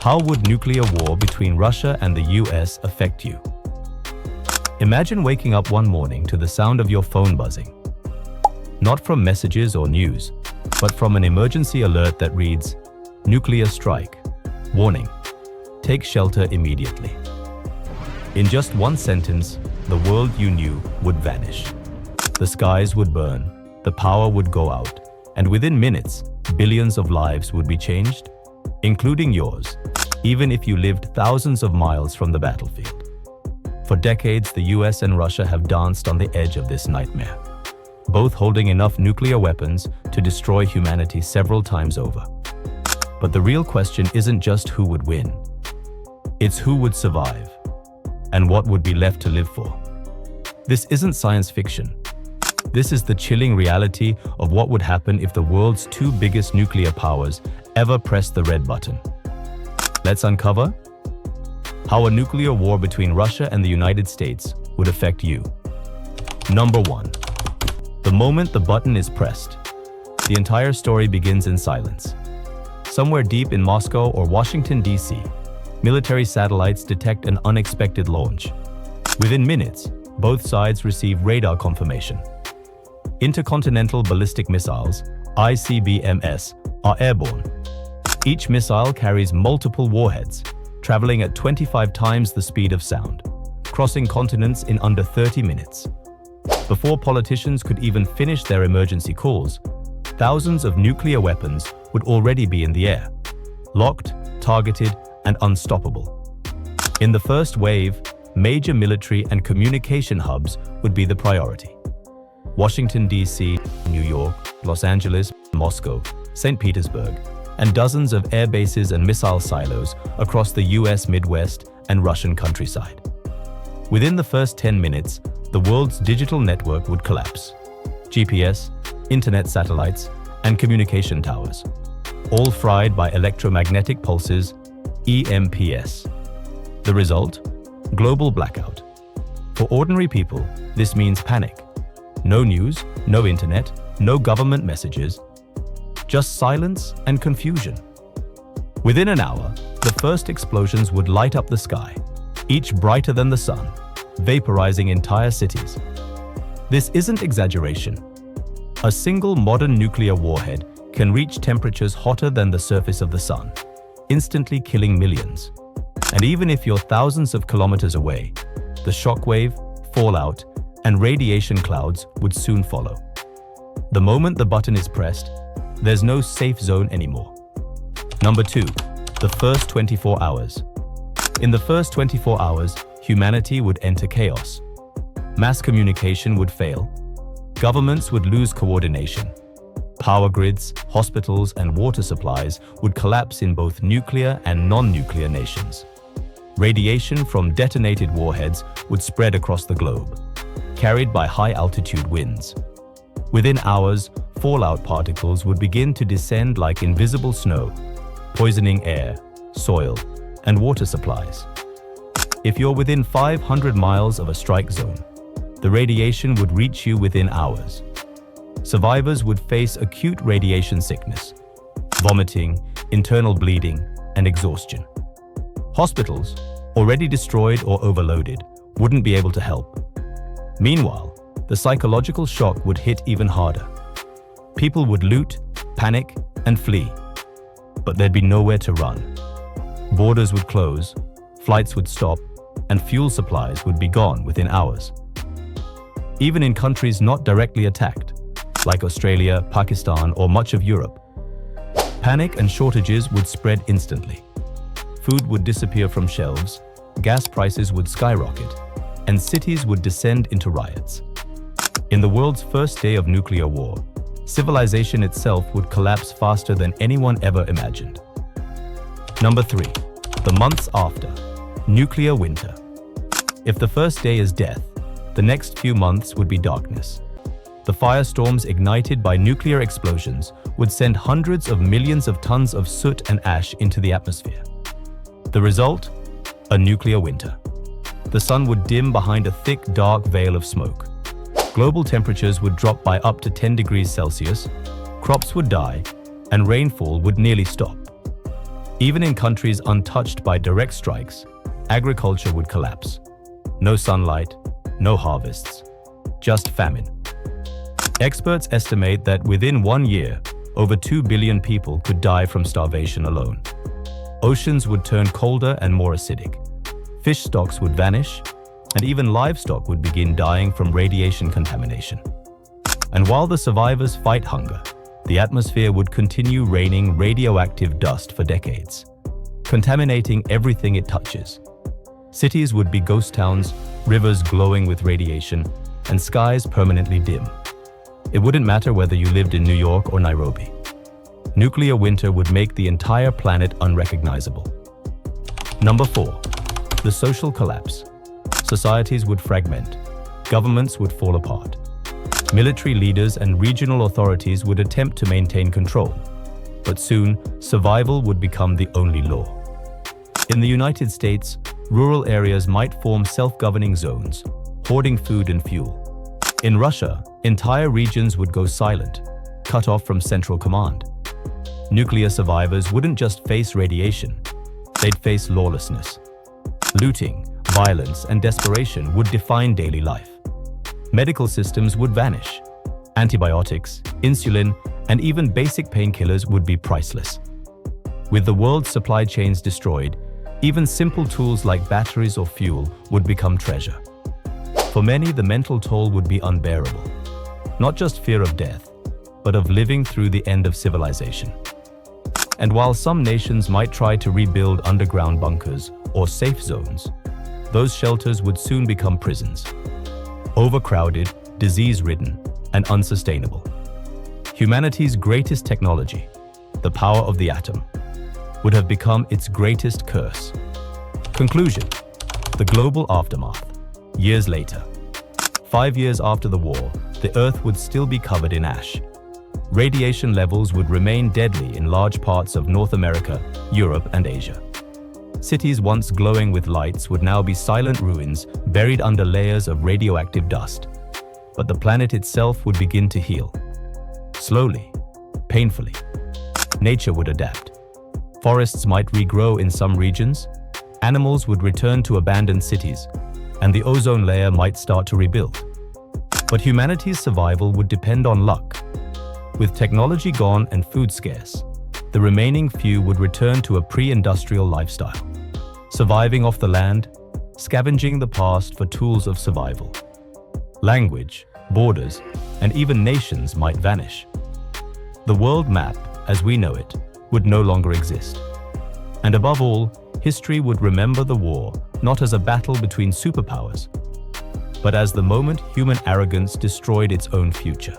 How would nuclear war between Russia and the US affect you? Imagine waking up one morning to the sound of your phone buzzing. Not from messages or news, but from an emergency alert that reads, "Nuclear strike. Warning. Take shelter immediately." In just one sentence, the world you knew would vanish. The skies would burn, the power would go out, and within minutes, billions of lives would be changed, including yours, even if you lived thousands of miles from the battlefield. For decades, the US and Russia have danced on the edge of this nightmare, both holding enough nuclear weapons to destroy humanity several times over. But the real question isn't just who would win. It's who would survive, and what would be left to live for. This isn't science fiction. This is the chilling reality of what would happen if the world's two biggest nuclear powers ever pressed the red button. Let's uncover how a nuclear war between Russia and the United States would affect you. Number 1. The moment the button is pressed, the entire story begins in silence. Somewhere deep in Moscow or Washington, D.C., military satellites detect an unexpected launch. Within minutes, both sides receive radar confirmation. Intercontinental ballistic missiles, ICBMs, are airborne. Each missile carries multiple warheads, traveling at 25 times the speed of sound, crossing continents in under 30 minutes. Before politicians could even finish their emergency calls, thousands of nuclear weapons would already be in the air, locked, targeted, and unstoppable. In the first wave, major military and communication hubs would be the priority. Washington, D.C., New York, Los Angeles, Moscow, St. Petersburg, and dozens of air bases and missile silos across the US Midwest and Russian countryside. Within the first 10 minutes, the world's digital network would collapse. GPS, internet satellites, and communication towers, all fried by electromagnetic pulses, EMPs. The result? Global blackout. For ordinary people, this means panic. No news, no internet, no government messages, just silence and confusion. Within an hour, the first explosions would light up the sky, each brighter than the sun, vaporizing entire cities. This isn't exaggeration. A single modern nuclear warhead can reach temperatures hotter than the surface of the sun, instantly killing millions. And even if you're thousands of kilometers away, the shockwave, fallout, and radiation clouds would soon follow. The moment the button is pressed, there's no safe zone anymore. Number 2, the first 24 hours. In the first 24 hours, humanity would enter chaos. Mass communication would fail. Governments would lose coordination. Power grids, hospitals, and water supplies would collapse in both nuclear and non-nuclear nations. Radiation from detonated warheads would spread across the globe, carried by high-altitude winds. Within hours, fallout particles would begin to descend like invisible snow, poisoning air, soil, and water supplies. If you're within 500 miles of a strike zone, the radiation would reach you within hours. Survivors would face acute radiation sickness, vomiting, internal bleeding, and exhaustion. Hospitals, already destroyed or overloaded, wouldn't be able to help. Meanwhile, the psychological shock would hit even harder. People would loot, panic, and flee. But there'd be nowhere to run. Borders would close, flights would stop, and fuel supplies would be gone within hours. Even in countries not directly attacked, like Australia, Pakistan, or much of Europe, panic and shortages would spread instantly. Food would disappear from shelves, gas prices would skyrocket, and cities would descend into riots. In the world's first day of nuclear war, civilization itself would collapse faster than anyone ever imagined. Number 3, the months after, nuclear winter. If the first day is death, the next few months would be darkness. The firestorms ignited by nuclear explosions would send hundreds of millions of tons of soot and ash into the atmosphere. The result? A nuclear winter. The sun would dim behind a thick, dark veil of smoke. Global temperatures would drop by up to 10 degrees Celsius, crops would die, and rainfall would nearly stop. Even in countries untouched by direct strikes, agriculture would collapse. No sunlight, no harvests, just famine. Experts estimate that within 1 year, over 2 billion people could die from starvation alone. Oceans would turn colder and more acidic. Fish stocks would vanish, and even livestock would begin dying from radiation contamination. And while the survivors fight hunger, the atmosphere would continue raining radioactive dust for decades, contaminating everything it touches. Cities would be ghost towns, rivers glowing with radiation, and skies permanently dim. It wouldn't matter whether you lived in New York or Nairobi. Nuclear winter would make the entire planet unrecognizable. Number 4. The social collapse. Societies would fragment. Governments would fall apart. Military leaders and regional authorities would attempt to maintain control. But soon, survival would become the only law. In the United States, rural areas might form self-governing zones, hoarding food and fuel. In Russia, entire regions would go silent, cut off from central command. Nuclear survivors wouldn't just face radiation, they'd face lawlessness. Looting, violence, and desperation would define daily life. Medical systems would vanish. Antibiotics, insulin, and even basic painkillers would be priceless. With the world's supply chains destroyed, even simple tools like batteries or fuel would become treasure. For many, the mental toll would be unbearable. Not just fear of death, but of living through the end of civilization. And while some nations might try to rebuild underground bunkers or safe zones, those shelters would soon become prisons. Overcrowded, disease-ridden, and unsustainable. Humanity's greatest technology, the power of the atom, would have become its greatest curse. Conclusion: the global aftermath. Years later. 5 years after the war, the Earth would still be covered in ash. Radiation levels would remain deadly in large parts of North America, Europe, and Asia. Cities once glowing with lights would now be silent ruins buried under layers of radioactive dust. But the planet itself would begin to heal. Slowly, painfully. Nature would adapt. Forests might regrow in some regions, animals would return to abandoned cities, and the ozone layer might start to rebuild. But humanity's survival would depend on luck. With technology gone and food scarce, the remaining few would return to a pre-industrial lifestyle, surviving off the land, scavenging the past for tools of survival. Language, borders, and even nations might vanish. The world map, as we know it, would no longer exist. And above all, history would remember the war not as a battle between superpowers, but as the moment human arrogance destroyed its own future.